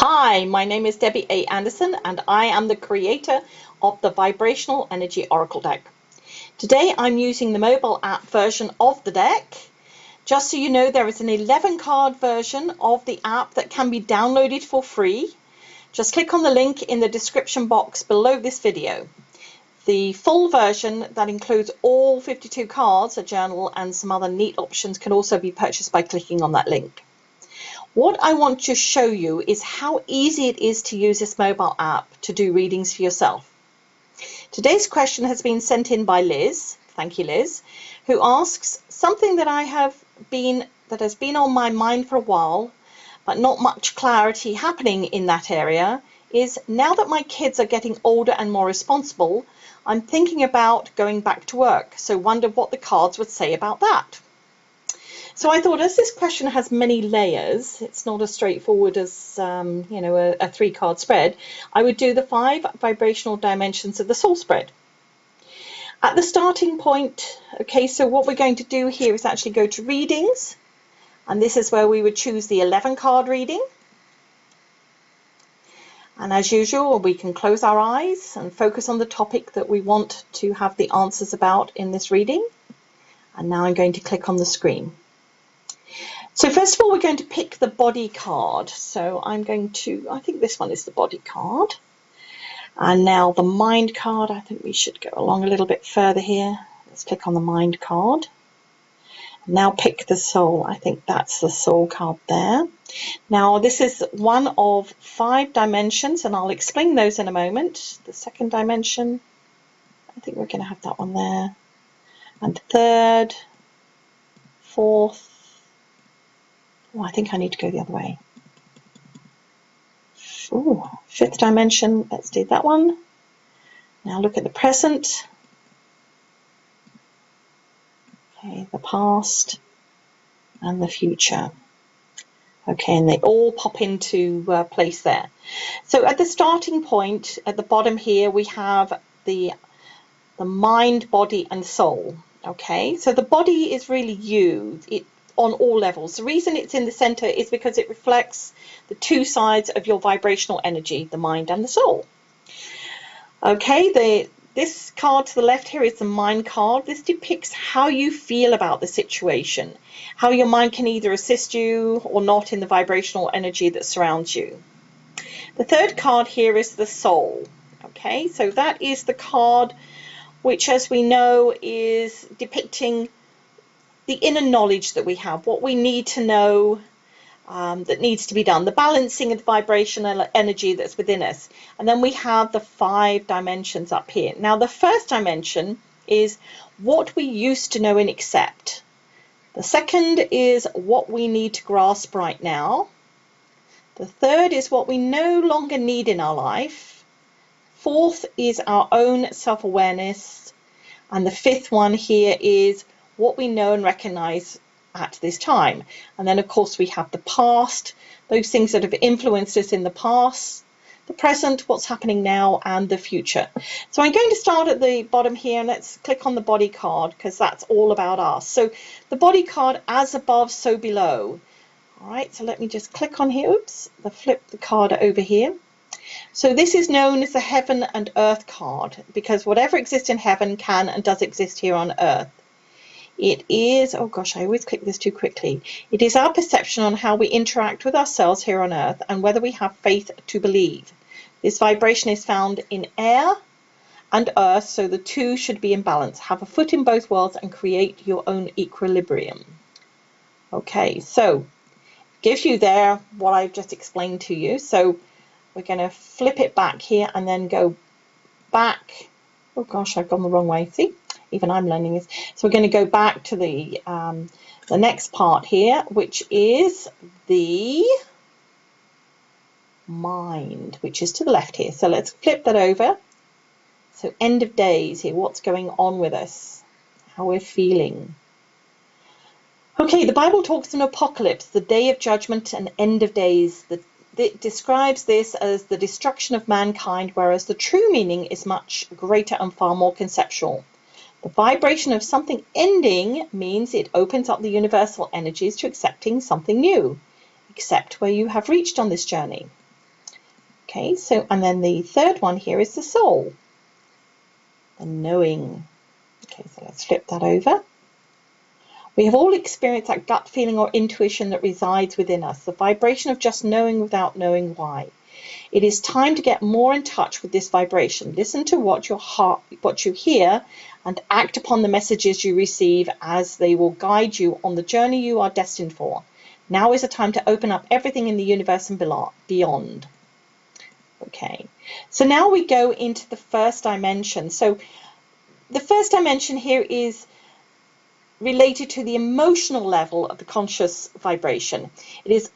Hi, my name is Debbie A. Anderson, and I am the creator of the Vibrational Energy Oracle deck. Today I'm using the mobile app version of the deck. Just so you know, there is an 11-card version of the app that can be downloaded for free. Just click on the link in the description box below this video. The full version that includes all 52 cards, a journal, and some other neat options can also be purchased by clicking on that link. What I want to show you is how easy it is to use this mobile app to do readings for yourself. Today's question has been sent in by Liz, thank you Liz, who asks something that has been on my mind for a while, but not much clarity happening in that area, is now that my kids are getting older and more responsible, I'm thinking about going back to work, so wonder what the cards would say about that. So I thought, as this question has many layers, it's not as straightforward as a 3-card spread, I would do the 5 vibrational dimensions of the soul spread. At the starting point, okay, so what we're going to do here is actually go to readings, and this is where we would choose the 11-card reading. And as usual, we can close our eyes and focus on the topic that we want to have the answers about in this reading. And now I'm going to click on the screen. So first of all, we're going to pick the body card. So I think this one is the body card. And now the mind card, I think we should go along a little bit further here. Let's click on the mind card. Now pick the soul. I think that's the soul card there. Now this is one of 5 dimensions, and I'll explain those in a moment. The second dimension, I think we're going to have that one there. And third, fourth, oh, I think I need to go the other way. Ooh, 5th dimension, let's do that one. Now look at the present. Okay, the past and the future. Okay, and they all pop into place there. So at the starting point, at the bottom here, we have the mind, body, and soul. Okay, so the body is really you. On all levels. The reason it's in the center is because it reflects the 2 sides of your vibrational energy, the mind and the soul. Okay, this card to the left here is the mind card. This depicts how you feel about the situation, how your mind can either assist you or not in the vibrational energy that surrounds you. The third card here is the soul. Okay, so that is the card which, as we know, is depicting the inner knowledge that we have, what we need to know that needs to be done, the balancing of the vibrational energy that's within us. And then we have the 5 dimensions up here. Now the first dimension is what we used to know and accept. The second is what we need to grasp right now. The third is what we no longer need in our life. 4th is our own self-awareness. And the 5th one here is what we know and recognize at this time. And then of course we have the past, those things that have influenced us in the past, the present, what's happening now, and the future. So I'm going to start at the bottom here, and let's click on the body card because that's all about us. So the body card, as above, so below. All right, so let me just click on here. Oops, flip the card over here. So this is known as the heaven and earth card, because whatever exists in heaven can and does exist here on earth. It is, oh gosh, I always click this too quickly. It is our perception on how we interact with ourselves here on earth and whether we have faith to believe. This vibration is found in air and earth, so the 2 should be in balance. Have a foot in both worlds and create your own equilibrium. Okay, so gives you there what I've just explained to you. So we're going to flip it back here and then go back. Oh gosh, I've gone the wrong way. See? Even I'm learning this. So we're going to go back to the next part here, which is the mind, which is to the left here. So let's flip that over. So end of days here, what's going on with us, how we're feeling. Okay, the Bible talks in apocalypse, the day of judgment and end of days. It describes this as the destruction of mankind, whereas the true meaning is much greater and far more conceptual. The vibration of something ending means it opens up the universal energies to accepting something new. Accept where you have reached on this journey. Okay, so, and then the third one here is the soul, the knowing. Okay, so let's flip that over. We have all experienced that gut feeling or intuition that resides within us, the vibration of just knowing without knowing why. It is time to get more in touch with this vibration. Listen to what you hear, and act upon the messages you receive, as they will guide you on the journey you are destined for. Now is the time to open up everything in the universe and beyond. Okay, so now we go into the first dimension. So the first dimension here is related to the emotional level of the conscious vibration. It is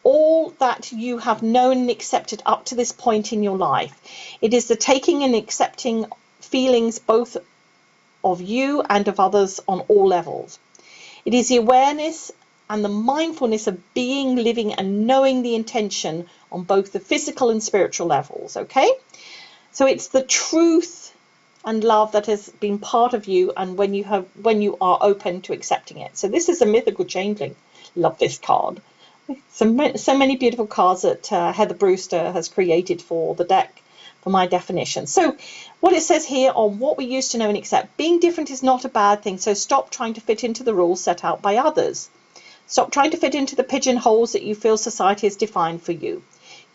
all that you have known and accepted up to this point in your life. It is the taking and accepting feelings both of you and of others on all levels. It is the awareness and the mindfulness of being, living, and knowing the intention on both the physical and spiritual levels. Okay, so it's the truth and love that has been part of you, and when you are open to accepting it. So this is a mythical changeling. Love this card. So many beautiful cards that Heather Brewster has created for the deck, for my definition. So what it says here on what we used to know and accept: being different is not a bad thing, so stop trying to fit into the rules set out by others. Stop trying to fit into the pigeonholes that you feel society has defined for you.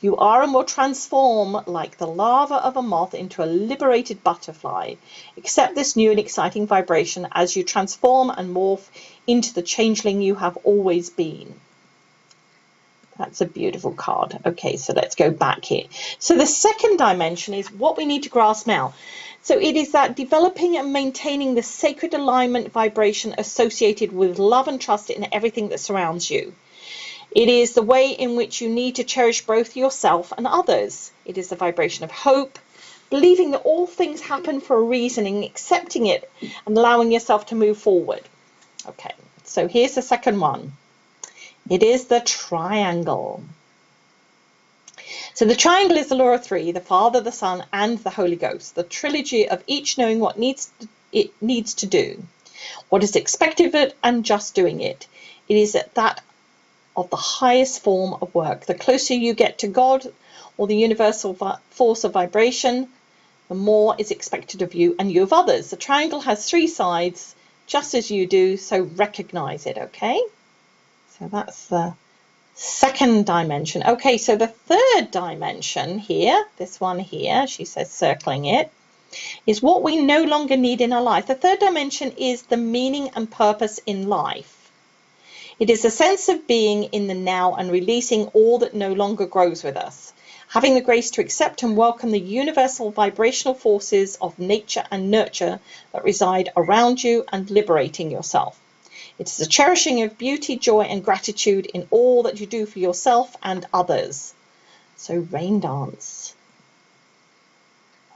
You are and will transform like the larva of a moth into a liberated butterfly. Accept this new and exciting vibration as you transform and morph into the changeling you have always been. That's a beautiful card. Okay, so let's go back here. So the second dimension is what we need to grasp now. So it is that developing and maintaining the sacred alignment vibration associated with love and trust in everything that surrounds you. It is the way in which you need to cherish both yourself and others. It is the vibration of hope, believing that all things happen for a reason, and accepting it and allowing yourself to move forward. Okay, so here's the second one. It is the triangle. So the triangle is the law of three: the Father, the Son, and the Holy Ghost. The trilogy of each knowing what it needs to do, what is expected of it, and just doing it. It is that of the highest form of work. The closer you get to God, or the universal force of vibration, the more is expected of you and you of others. The triangle has three sides, just as you do, so recognize it. Okay, so that's the second dimension. Okay, so the third dimension here, this one here, she says circling it, is what we no longer need in our life. The third dimension is the meaning and purpose in life. It is a sense of being in the now and releasing all that no longer grows with us. Having the grace to accept and welcome the universal vibrational forces of nature and nurture that reside around you, and liberating yourself. It is a cherishing of beauty, joy, and gratitude in all that you do for yourself and others. So rain dance.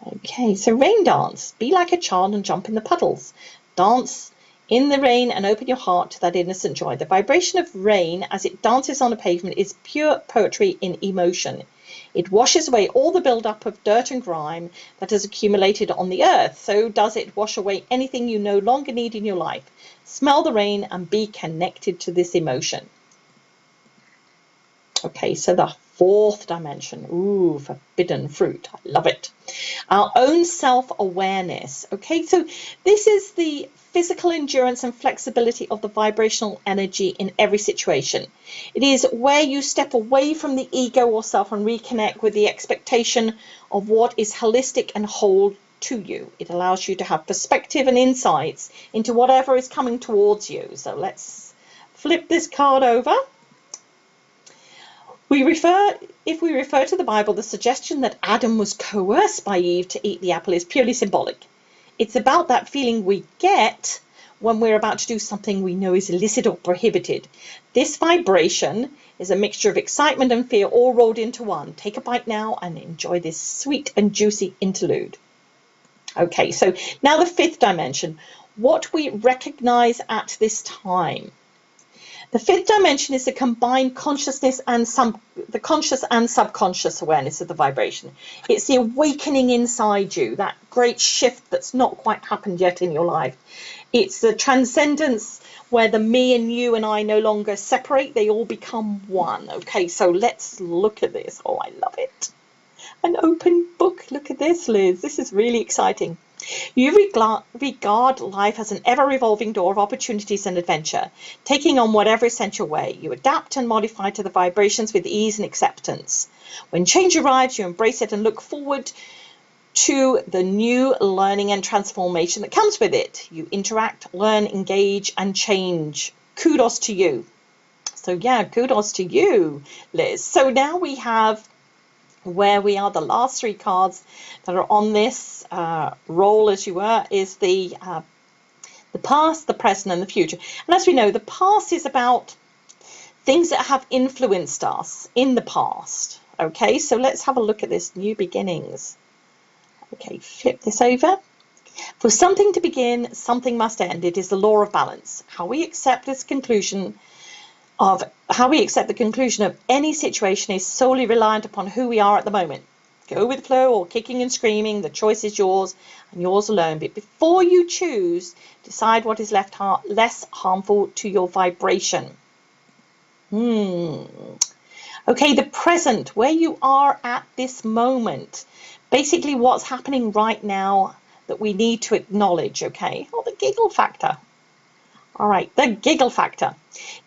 Okay, so rain dance. Be like a child and jump in the puddles. Dance in the rain and open your heart to that innocent joy. The vibration of rain as it dances on a pavement is pure poetry in emotion. It washes away all the build-up of dirt and grime that has accumulated on the earth. So does it wash away anything you no longer need in your life. Smell the rain and be connected to this emotion. Okay, so the fourth dimension. Ooh, forbidden fruit. I love it. Our own self-awareness. Okay, so this is the physical endurance and flexibility of the vibrational energy in every situation. It is where you step away from the ego or self and reconnect with the expectation of what is holistic and whole to you. It allows you to have perspective and insights into whatever is coming towards you. So let's flip this card over. If we refer to the Bible, the suggestion that Adam was coerced by Eve to eat the apple is purely symbolic. It's about that feeling we get when we're about to do something we know is illicit or prohibited. This vibration is a mixture of excitement and fear all rolled into one. Take a bite now and enjoy this sweet and juicy interlude. Okay, so now the fifth dimension, what we recognize at this time. The fifth dimension is the combined consciousness and the conscious and subconscious awareness of the vibration. It's the awakening inside you, that great shift that's not quite happened yet in your life. It's the transcendence where the me and you and I no longer separate, they all become one. Okay, so let's look at this. Oh, I love it. An open book. Look at this, Liz. This is really exciting. You regard life as an ever-revolving door of opportunities and adventure, taking on whatever is sent your way. You adapt and modify to the vibrations with ease and acceptance. When change arrives, you embrace it and look forward to the new learning and transformation that comes with it. You interact, learn, engage, and change. Kudos to you. So yeah, kudos to you, Liz. So now we have where we are, the last three cards that are on this roll, as you were, is the past, the present, and the future. And as we know, the past is about things that have influenced us in the past. Okay, so let's have a look at this, new beginnings. Okay, flip this over. For something to begin, something must end. It is the law of balance. How we accept the conclusion of any situation is solely reliant upon who we are at the moment. Go with the flow or kicking and screaming, the choice is yours and yours alone. But before you choose, decide what is less harmful to your vibration. Okay, the present, where you are at this moment. Basically what's happening right now that we need to acknowledge, okay? Oh, the giggle factor. All right, the giggle factor.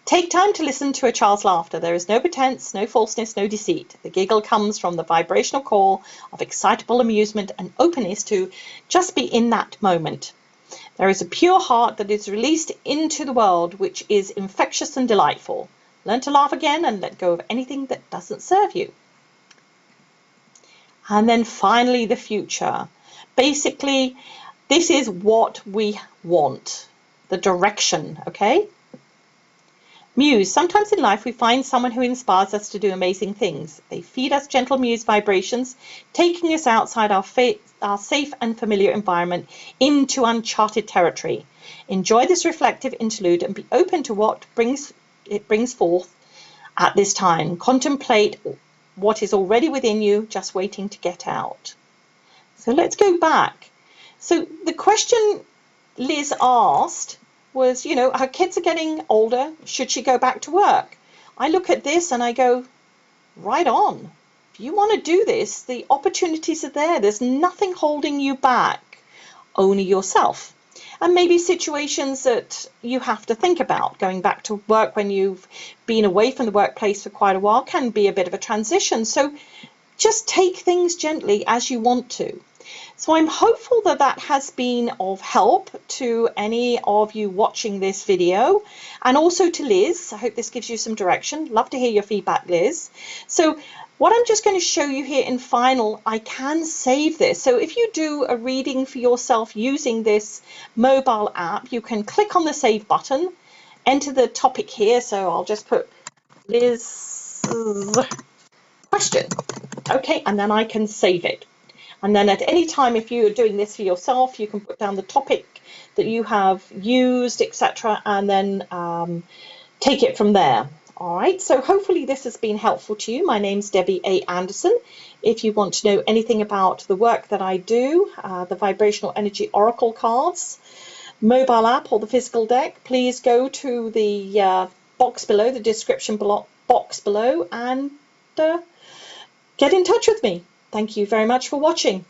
Take time to listen to a child's laughter. There is no pretense, no falseness, no deceit. The giggle comes from the vibrational core of excitable amusement and openness to just be in that moment. There is a pure heart that is released into the world, which is infectious and delightful. Learn to laugh again and let go of anything that doesn't serve you. And then finally, the future. Basically, this is what we want, the direction, okay? Muse. Sometimes in life we find someone who inspires us to do amazing things. They feed us gentle muse vibrations, taking us outside our safe and familiar environment into uncharted territory. Enjoy this reflective interlude and be open to what it brings forth at this time. Contemplate what is already within you, just waiting to get out. So let's go back. So the question Liz asked was, you know, her kids are getting older. Should she go back to work? I look at this and I go, right on. If you want to do this, the opportunities are there. There's nothing holding you back, only yourself. And maybe situations that you have to think about. Going back to work when you've been away from the workplace for quite a while can be a bit of a transition. So just take things gently as you want to. So I'm hopeful that that has been of help to any of you watching this video, and also to Liz. I hope this gives you some direction. Love to hear your feedback, Liz. So what I'm just going to show you here in final, I can save this. So if you do a reading for yourself using this mobile app, you can click on the save button, enter the topic here. So I'll just put Liz's question. Okay, and then I can save it. And then at any time, if you're doing this for yourself, you can put down the topic that you have used, etc., and then take it from there. All right, so hopefully this has been helpful to you. My name's Debbie A. Anderson. If you want to know anything about the work that I do, the Vibrational Energy Oracle cards, mobile app or the physical deck, please go to the box below, the description box below, and get in touch with me. Thank you very much for watching.